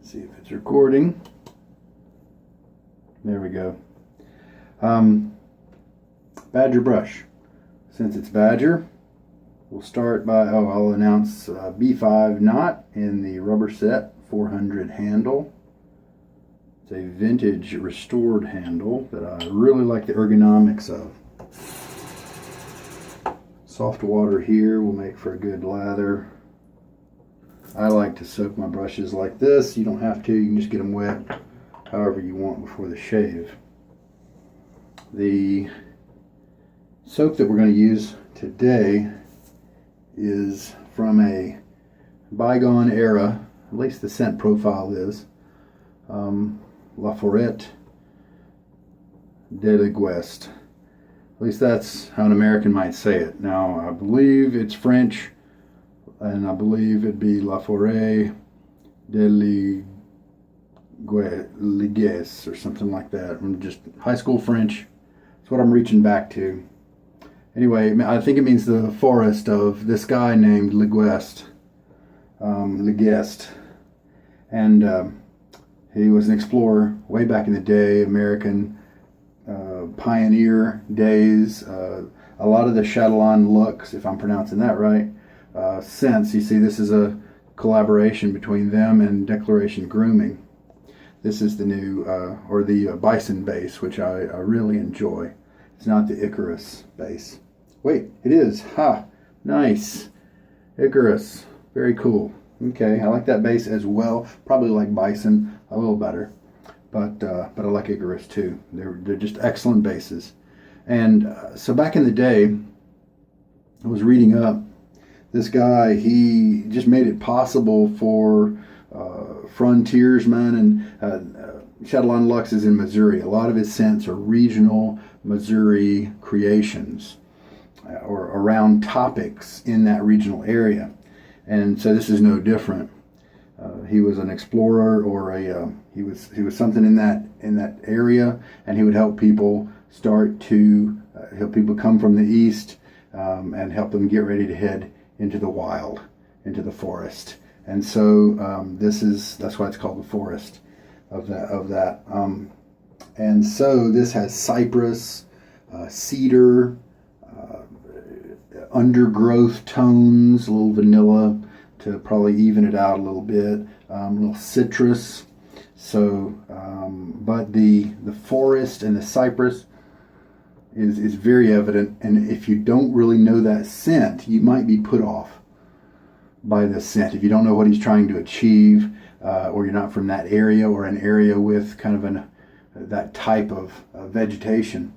See if it's recording. There we go. Badger brush. Since it's Badger, we'll start by, I'll announce B5 knot in the Rubberset 400 handle. It's a vintage restored handle that I really like the ergonomics of. Soft water here will make for a good lather. I like to soak my brushes like this. You don't have to, you can just get them wet however you want before the shave. The soap that we're going to use today is from a bygone era, at least the scent profile is, Foret de Liguest. At least that's how an American might say it. Now, I believe it's French, and I believe it'd be Foret de Liguest or something like that. Just high school French. That's what I'm reaching back to. Anyway, I think it means the forest of this guy named Liguest. And he was an explorer way back in the day, American pioneer days. A lot of the Sheraton looks, if I'm pronouncing that right, since, you see, this is a collaboration between them and Declaration Grooming. This is the new, or the Bison base, which I really enjoy. It's not the Icarus base. Wait, it is. Ha! Nice. Icarus. Very cool. Okay, I like that base as well. Probably like Bison a little better. But I like Icarus too. They're just excellent bases. And so back in the day, I was reading up. This guy, he just made it possible for frontiersmen, and Sheraton Luxe is in Missouri. A lot of his scents are regional Missouri creations or around topics in that regional area. And so this is no different. He was an explorer, or he was something in that area, and he would help people help people come from the east, and help them get ready to head into the wild, into the forest. And so that's why it's called the forest of that. And so this has cypress, cedar, undergrowth tones, a little vanilla to probably even it out a little bit, a little citrus. So, but the forest and the cypress is very evident, and if you don't really know that scent, you might be put off by the scent. If you don't know what he's trying to achieve, or you're not from that area, or an area with kind of that type of vegetation.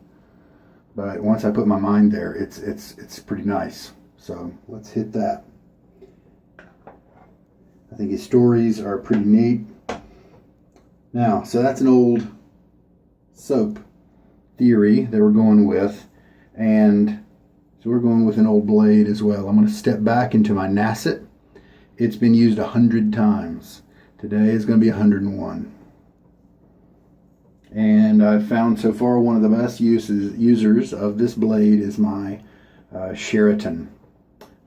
But once I put my mind there, it's pretty nice. So let's hit that. I think his stories are pretty neat. Now, so that's an old soap theory that we're going with, and so we're going with an old blade as well. I'm going to step back into my Nacet. It's been used 100 times. Today is going to be 101. And I've found so far one of the best users of this blade is my Sheraton.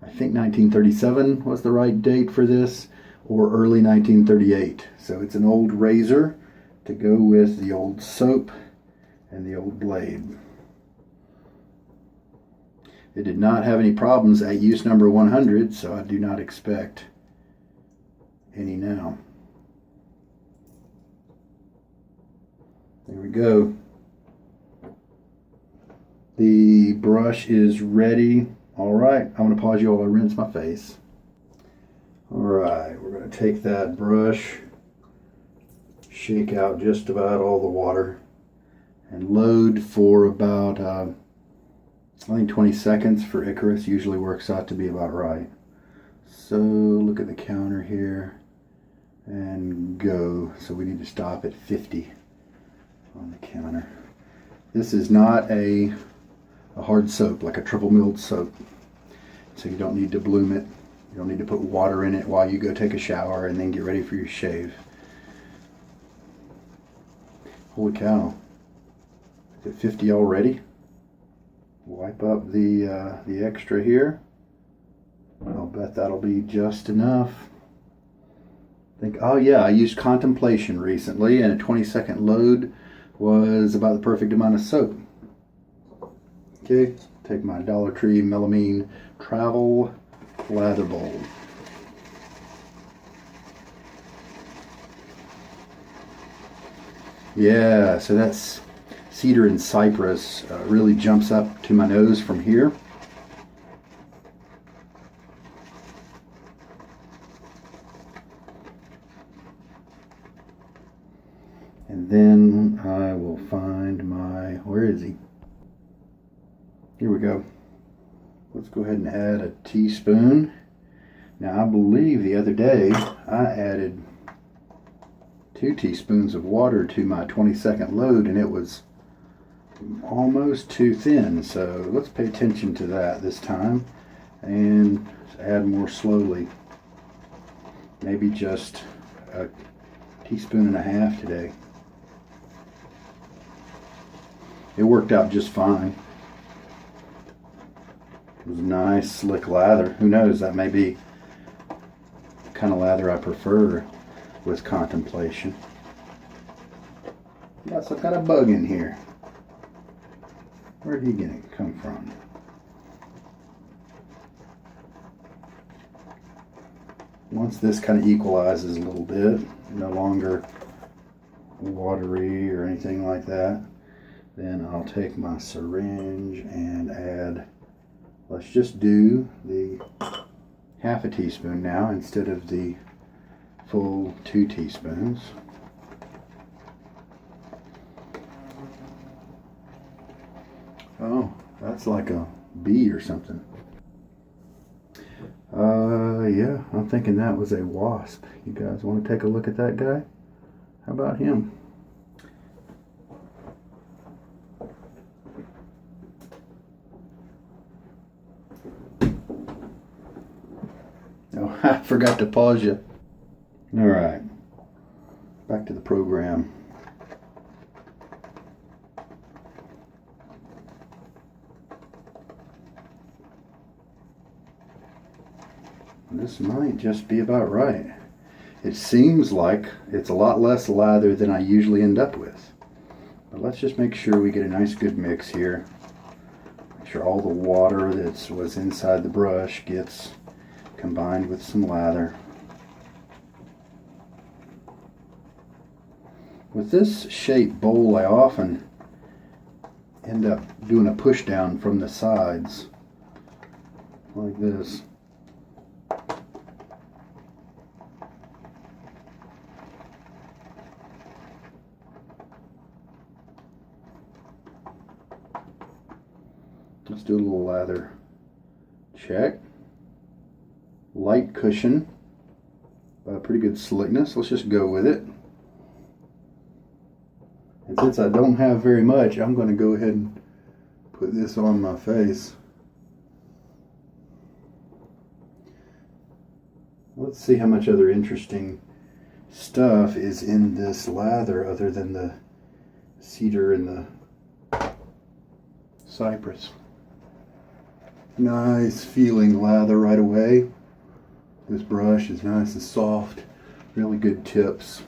I think 1937 was the right date for this, or early 1938. So it's an old razor to go with the old soap and the old blade. It did not have any problems at use number 100, so I do not expect any now. There we go. The brush is ready. All right, I'm going to pause you while I rinse my face. All right, we're going to take that brush, shake out just about all the water, and load for about, I think 20 seconds for Icarus usually works out to be about right. So look at the counter here and go. So we need to stop at 50 on the counter. This is not a hard soap, like a triple milled soap. So you don't need to bloom it. You don't need to put water in it while you go take a shower and then get ready for your shave. Holy cow. Is it 50 already? Wipe up the extra here. I'll bet that'll be just enough. Think, oh yeah, I used Contemplation recently, and a 20-second load was about the perfect amount of soap. Okay, take my Dollar Tree melamine travel lather bowl. Yeah, so that's cedar and cypress, really jumps up to my nose from here. And then I will find my, where is he? Here we go. Let's go ahead and add a teaspoon. Now I believe the other day I added 2 teaspoons of water to my 20-second load and it was almost too thin. So let's pay attention to that this time and add more slowly. Maybe just a teaspoon and a half today. It worked out just fine. It was nice, slick lather. Who knows, that may be the kind of lather I prefer with Contemplation. Got some kind of bug in here. Where'd he come from? Once this kind of equalizes a little bit, no longer watery or anything like that, then I'll take my syringe and add, let's just do the half a teaspoon now instead of the full 2 teaspoons. Oh, that's like a bee or something. Yeah, I'm thinking that was a wasp. You guys want to take a look at that guy? How about him? Oh, I forgot to pause you. All right, back to the program. This might just be about right. It seems like it's a lot less lather than I usually end up with. But let's just make sure we get a nice good mix here. Make sure all the water that was inside the brush gets combined with some lather. With this shaped bowl, I often end up doing a push down from the sides like this. Let's do a little lather check. Light cushion, pretty good slickness. Let's just go with it. And since I don't have very much, I'm going to go ahead and put this on my face. Let's see how much other interesting stuff is in this lather other than the cedar and the cypress. Nice feeling lather right away. This brush is nice and soft, really good tips.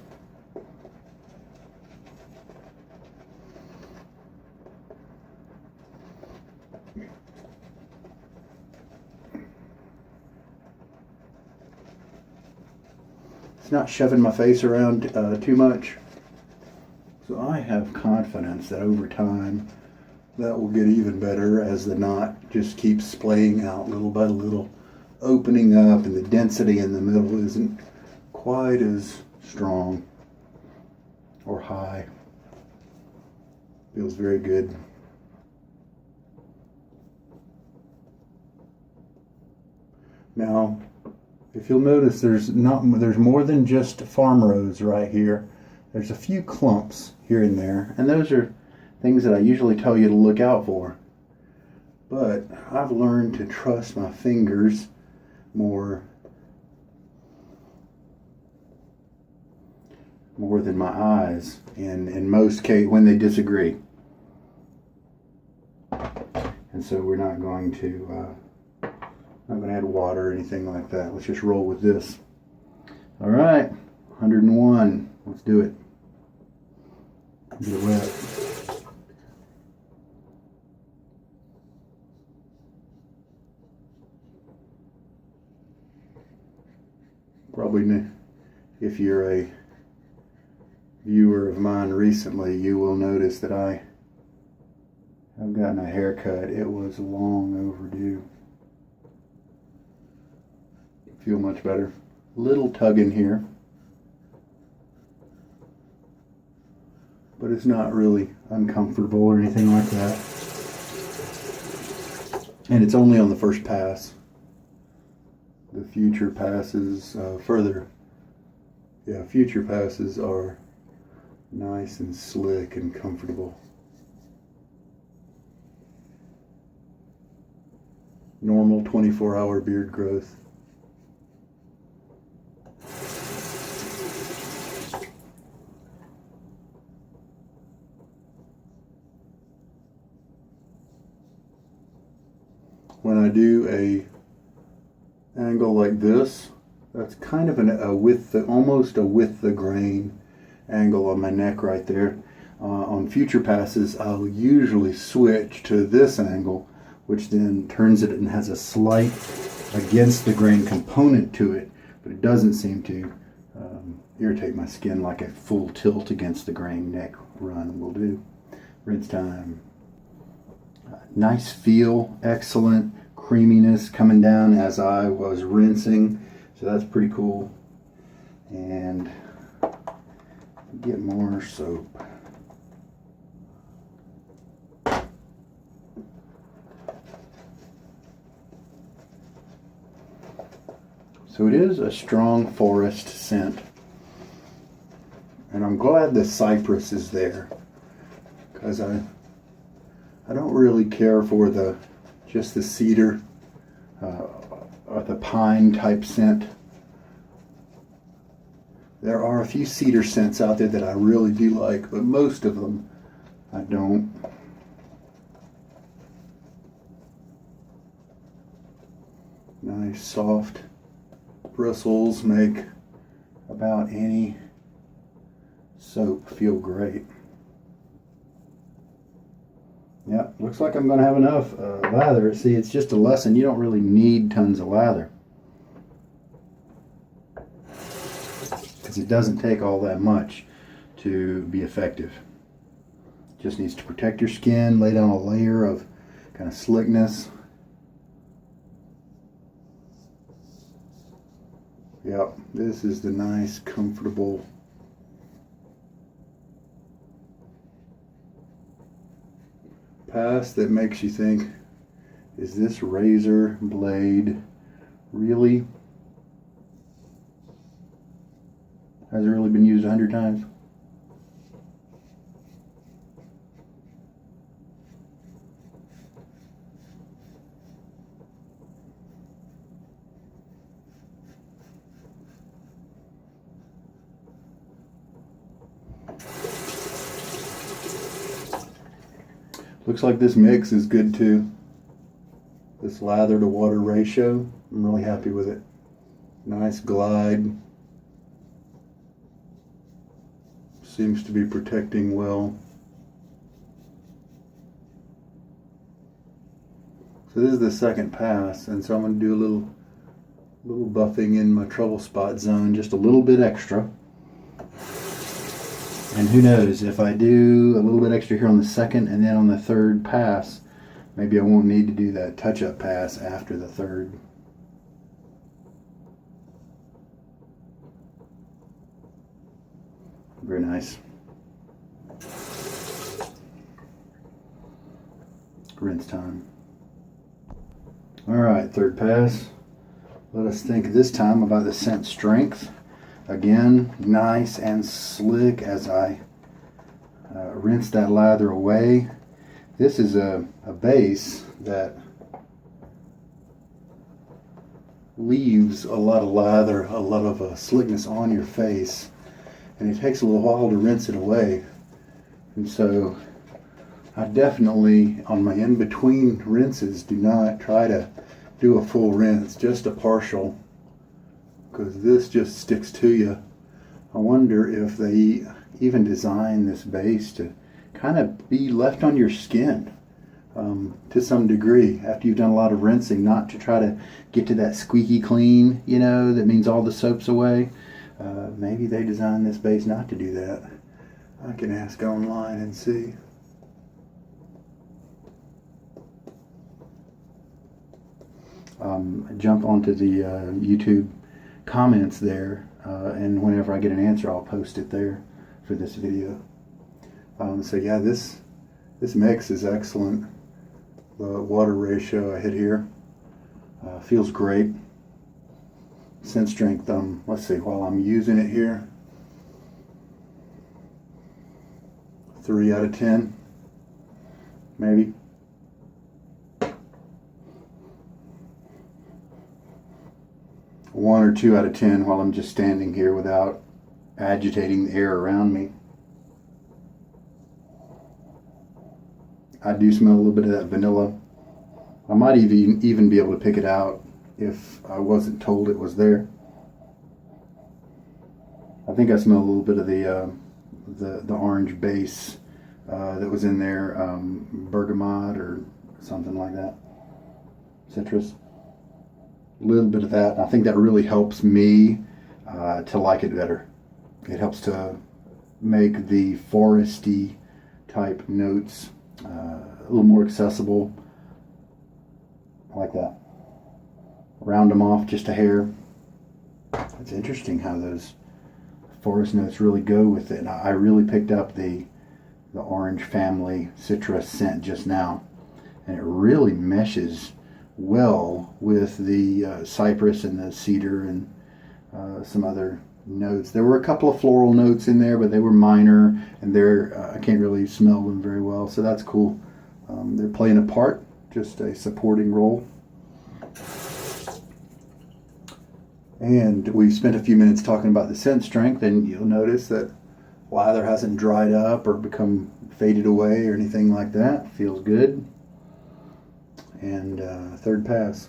It's not shoving my face around too much. So I have confidence that over time that will get even better as the knot just keeps splaying out little by little, opening up, and the density in the middle isn't quite as strong or high. Feels very good. Now, if you'll notice, there's more than just farm rows right here. There's a few clumps here and there, and those are things that I usually tell you to look out for. But I've learned to trust my fingers more than my eyes in most cases when they disagree. And so we're not going to add water or anything like that. Let's just roll with this. All right, 101. Let's do it. Get it wet. Probably, if you're a viewer of mine recently, you will notice that I have gotten a haircut. It was long overdue. Feel much better. Little tugging here, but it's not really uncomfortable or anything like that. And it's only on the first pass. The future passes further. Yeah, future passes are nice and slick and comfortable. Normal 24-hour beard growth. When I do a angle like this, that's kind of almost a with the grain angle on my neck right there. On future passes, I'll usually switch to this angle, which then turns it and has a slight against the grain component to it, but it doesn't seem to irritate my skin like a full tilt against the grain neck run will do. Rinse time. Nice feel, excellent creaminess coming down as I was rinsing, so that's pretty cool. And get more soap. So it is a strong forest scent, and I'm glad the cypress is there, because I don't really care for just the cedar or the pine type scent. There are a few cedar scents out there that I really do like, but most of them I don't. Nice soft bristles make about any soap feel great. Yep, looks like I'm going to have enough lather. See, it's just a lesson. You don't really need tons of lather, because it doesn't take all that much to be effective. It just needs to protect your skin, lay down a layer of kind of slickness. Yep, this is the nice, comfortable pass that makes you think, is this razor blade really, has it really been used 100 times? Looks like this mix is good too. This lather to water ratio, I'm really happy with it. Nice glide. Seems to be protecting well. So this is the second pass, and so I'm going to do a little buffing in my trouble spot zone, just a little bit extra. And who knows, if I do a little bit extra here on the second and then on the third pass, maybe I won't need to do that touch-up pass after the third. Very nice. Rinse time. Alright, third pass. Let us think this time about the scent strength. Again, nice and slick as I rinse that lather away. This is a base that leaves a lot of lather, a lot of slickness on your face, and it takes a little while to rinse it away. And so I definitely, on my in-between rinses, do not try to do a full rinse, just a partial, because this just sticks to you I wonder if they even designed this base to kind of be left on your skin to some degree after you've done a lot of rinsing, not to try to get to that squeaky clean, you know, that means all the soap's away. Maybe they designed this base not to do that. I can ask online and see. Jump onto the YouTube comments there, and whenever I get an answer, I'll post it there for this video. So yeah, this mix is excellent. The water ratio I hit here feels great. Scent strength, let's see, while I'm using it here, 3 out of 10, maybe. One or 2 out of 10 while I'm just standing here without agitating the air around me. I do smell a little bit of that vanilla. I might even be able to pick it out if I wasn't told it was there. I think I smell a little bit of the orange base that was in there, bergamot or something like that, citrus. A little bit of that. I think that really helps me to like it better. It helps to make the foresty type notes a little more accessible. Like that. Round them off just a hair. It's interesting how those forest notes really go with it. I really picked up the orange family citrus scent just now, and it really meshes well with the cypress and the cedar and some other notes. There were a couple of floral notes in there, but they were minor, and I can't really smell them very well, so that's cool. They're playing a part, just a supporting role. And we've spent a few minutes talking about the scent strength, and you'll notice that lather hasn't dried up or become faded away or anything like that. Feels good. And third pass.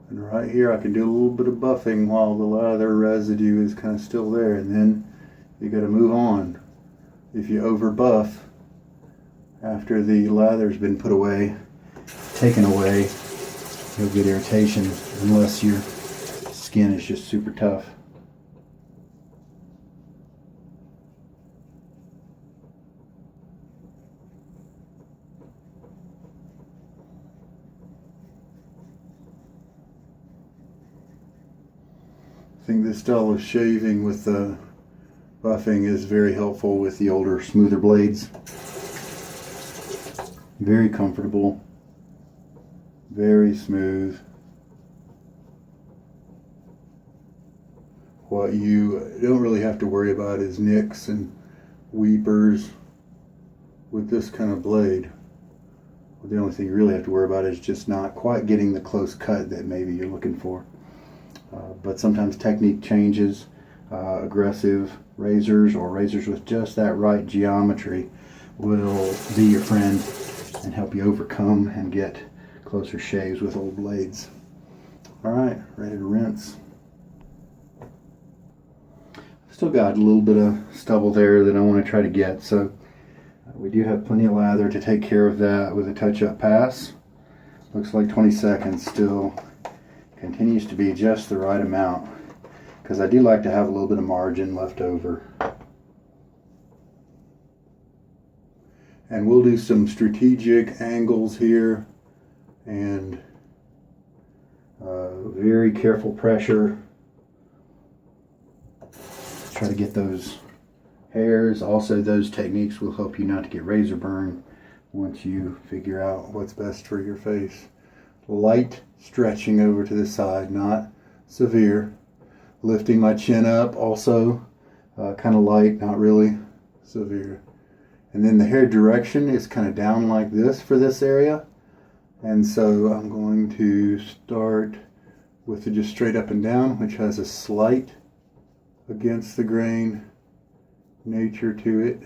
And right here I can do a little bit of buffing while the lather residue is kind of still there, and then you got to move on. If you over buff after the lather's been put away, taken away, you'll get irritation unless your skin is just super tough. I think this style of shaving with the buffing is very helpful with the older, smoother blades. Very comfortable, very smooth. What you don't really have to worry about is nicks and weepers with this kind of blade. The only thing you really have to worry about is just not quite getting the close cut that maybe you're looking for. But sometimes technique changes. Aggressive razors or razors with just that right geometry will be your friend and help you overcome and get closer shaves with old blades. Alright, ready to rinse. Still got a little bit of stubble there that I want to try to get, so we do have plenty of lather to take care of that with a touch-up pass. Looks like 20 seconds still. Continues to be just the right amount, because I do like to have a little bit of margin left over. And we'll do some strategic angles here and very careful pressure. Try to get those hairs. Also, those techniques will help you not to get razor burn once you figure out what's best for your face. Light stretching over to the side, not severe. Lifting my chin up, also kind of light, not really severe. And then the hair direction is kind of down like this for this area. And so I'm going to start with the just straight up and down, which has a slight against the grain nature to it.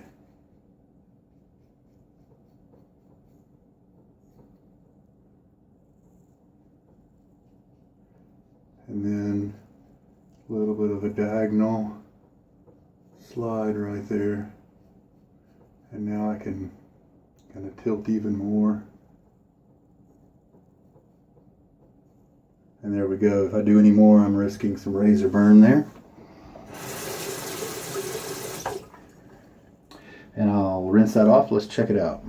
And then a little bit of a diagonal slide right there. And now I can kind of tilt even more. And there we go. If I do any more, I'm risking some razor burn there. And I'll rinse that off. Let's check it out.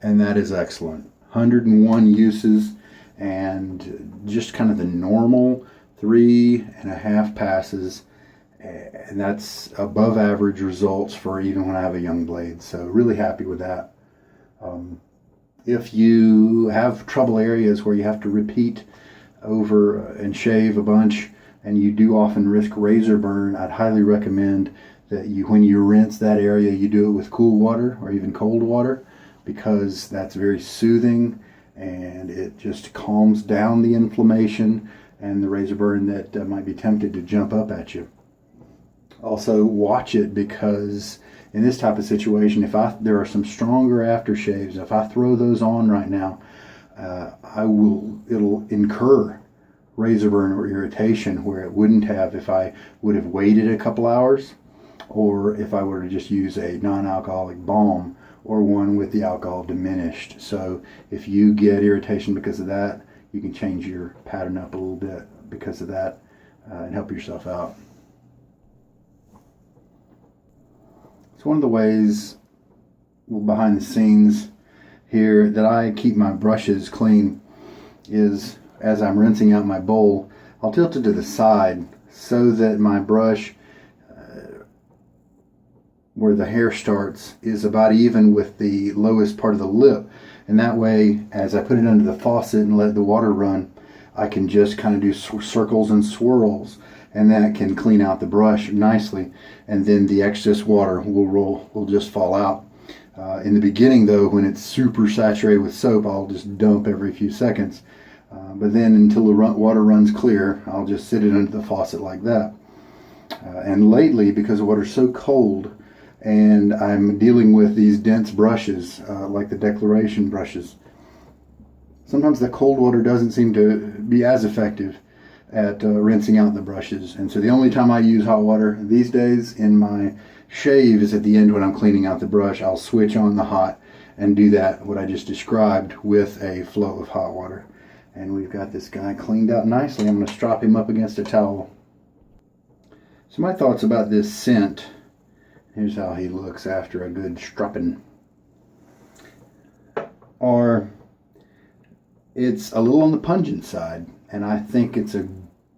And that is excellent. 101 uses, and just kind of the normal 3.5 passes. And that's above average results for even when I have a young blade. So really happy with that. If you have trouble areas where you have to repeat over and shave a bunch, and you do often risk razor burn, I'd highly recommend that when you rinse that area, you do it with cool water or even cold water, because that's very soothing and it just calms down the inflammation and the razor burn that might be tempted to jump up at you. Also watch it, because in this type of situation, there are some stronger aftershaves. If I throw those on right now, it'll incur razor burn or irritation where it wouldn't have if I would have waited a couple hours, or if I were to just use a non-alcoholic balm or one with the alcohol diminished. So if you get irritation because of that, you can change your pattern up a little bit because of that and help yourself out. So one of the ways behind the scenes here that I keep my brushes clean is, as I'm rinsing out my bowl, I'll tilt it to the side so that my brush, where the hair starts, is about even with the lowest part of the lip. And that way, as I put it under the faucet and let the water run, I can just kind of do circles and swirls, and that can clean out the brush nicely. And then the excess water will just fall out. In the beginning though, when it's super saturated with soap, I'll just dump every few seconds. But then until the water runs clear, I'll just sit it under the faucet like that. And lately, because the water's so cold and I'm dealing with these dense brushes, like the Declaration brushes, sometimes the cold water doesn't seem to be as effective at rinsing out the brushes. And so the only time I use hot water these days in my shave is at the end when I'm cleaning out the brush. I'll switch on the hot and do that, what I just described, with a flow of hot water. And we've got this guy cleaned out nicely. I'm going to strop him up against a towel. So my thoughts about this scent, here's how he looks after a good stropping, are it's a little on the pungent side, and I think it's a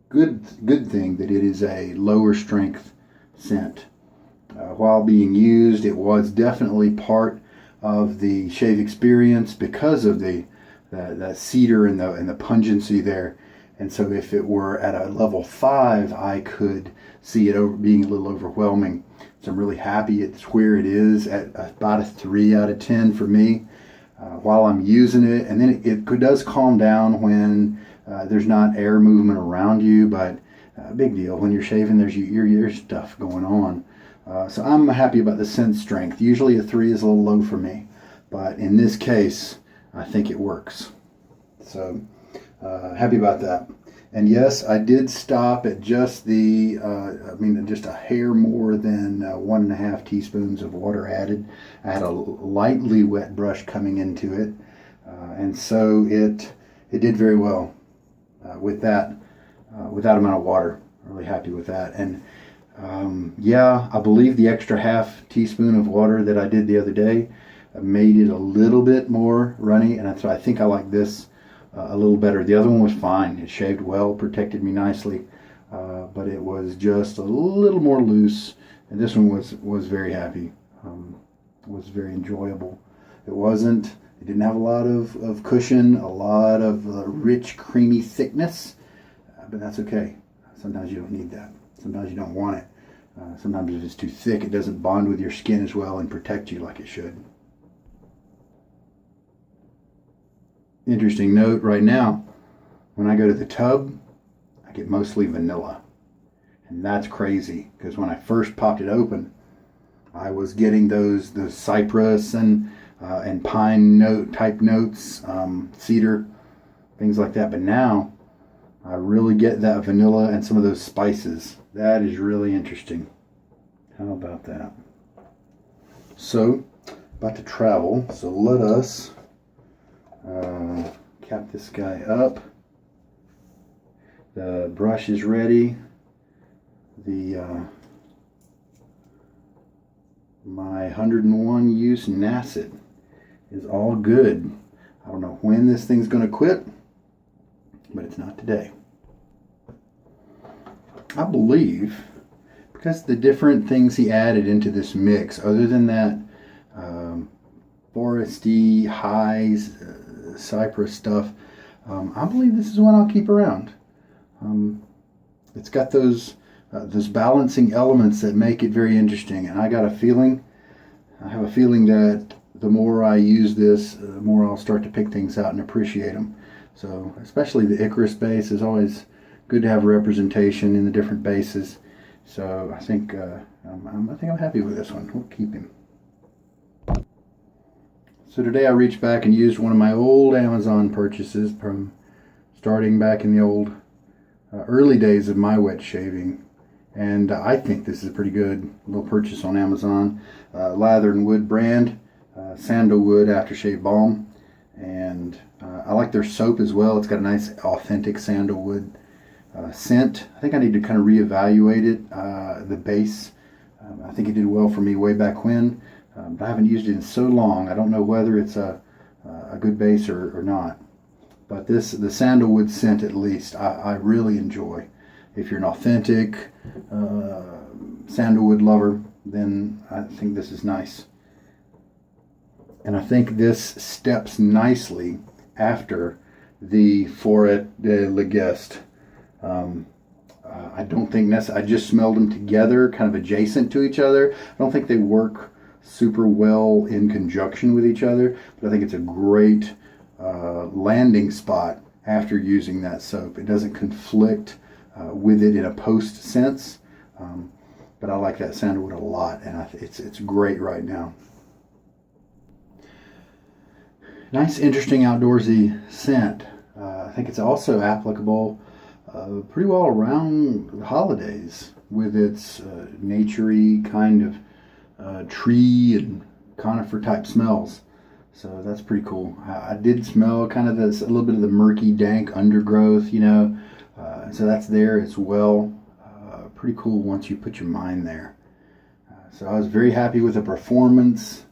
good thing that it is a lower strength scent. While being used, it was definitely part of the shave experience because of the cedar and the pungency there. And so if it were at a level 5, I could see it being a little overwhelming. So I'm really happy it's where it is, at about a 3 out of 10 for me while I'm using it. And then it does calm down when there's not air movement around you, but big deal. When you're shaving, there's your ear stuff going on. So I'm happy about the scent strength. Usually a 3 is a little low for me, but in this case, I think it works. So happy about that. And yes, I did stop at just just a hair more than 1.5 teaspoons of water added. I had a lightly wet brush coming into it, and so it did very well with that amount of water. Really happy with that. And yeah, I believe the extra 1/2 teaspoon of water that I did the other day made it a little bit more runny, and so I think I like this a little better. The other one was fine. It shaved well, protected me nicely, but it was just a little more loose, and this one was very happy. Was very enjoyable. It didn't have a lot of cushion, a lot of rich, creamy thickness, but that's okay. Sometimes you don't need that. Sometimes you don't want it. Sometimes if it's too thick, it doesn't bond with your skin as well and protect you like it should. interesting note right now, when I go to the tub, I get mostly vanilla. And that's crazy, because when I first popped it open, I was getting those cypress and pine note type notes, cedar, things like that. But now I really get that vanilla and some of those spices. That is really interesting. How about that? So, about to travel. So let us cap this guy up. The brush is ready. My 101 use Nacet is all good. I don't know when this thing's going to quit, but it's not today. I believe, because the different things he added into this mix, other than that foresty, highs, cypress stuff, I believe this is one I'll keep around. It's got those balancing elements that make it very interesting, and I have a feeling that the more I use this, the more I'll start to pick things out and appreciate them. So, especially the Icarus base is always good to have representation in the different bases. So I think I'm happy with this one. We'll keep him. So today I reached back and used one of my old Amazon purchases from starting back in the old early days of my wet shaving. And I think this is a pretty good little purchase on Amazon. Lather and Wood brand, Sandalwood aftershave balm. And I like their soap as well. It's got a nice authentic sandalwood scent. I think I need to kind of reevaluate it, the base. I think it did well for me way back when. But I haven't used it in so long. I don't know whether it's a good base or not. But the sandalwood scent, at least, I really enjoy. If you're an authentic sandalwood lover, then I think this is nice. And I think this steps nicely after the Foret de Liguest. I don't think I just smelled them together, kind of adjacent to each other. I don't think they work super well in conjunction with each other, but I think it's a great landing spot after using that soap. It doesn't conflict with it in a post sense, but I like that sandalwood a lot, and it's great right now. Nice, interesting outdoorsy scent. I think it's also applicable pretty well around the holidays with its naturey kind of tree and conifer type smells. So that's pretty cool. I did smell kind of a little bit of the murky, dank undergrowth, so that's there as well. Pretty cool once you put your mind there. So I was very happy with the performance.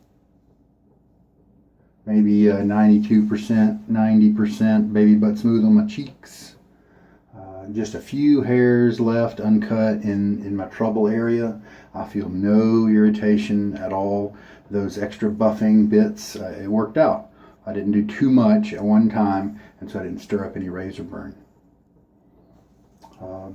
Maybe 92%, 90% baby butt smooth on my cheeks. Just a few hairs left uncut in my trouble area. I feel no irritation at all. Those extra buffing bits, it worked out. I didn't do too much at one time, and so I didn't stir up any razor burn.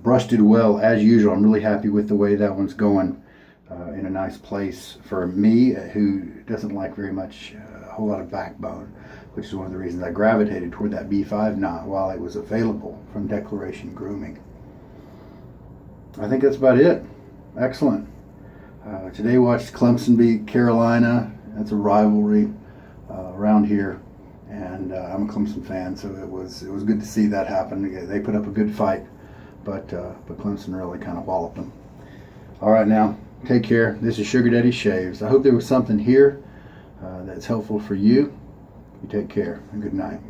Brushed it well as usual. I'm really happy with the way that one's going. In a nice place for me, who doesn't like very much, a whole lot of backbone, which is one of the reasons I gravitated toward that B5 knot while it was available from Declaration Grooming. I think that's about it. Excellent. Today watched Clemson beat Carolina. That's a rivalry around here, and I'm a Clemson fan, so it was good to see that happen. They put up a good fight, but Clemson really kind of walloped them. All right, now take care. This is Sugar Daddy Shaves. I hope there was something here that's helpful for you. You take care and good night.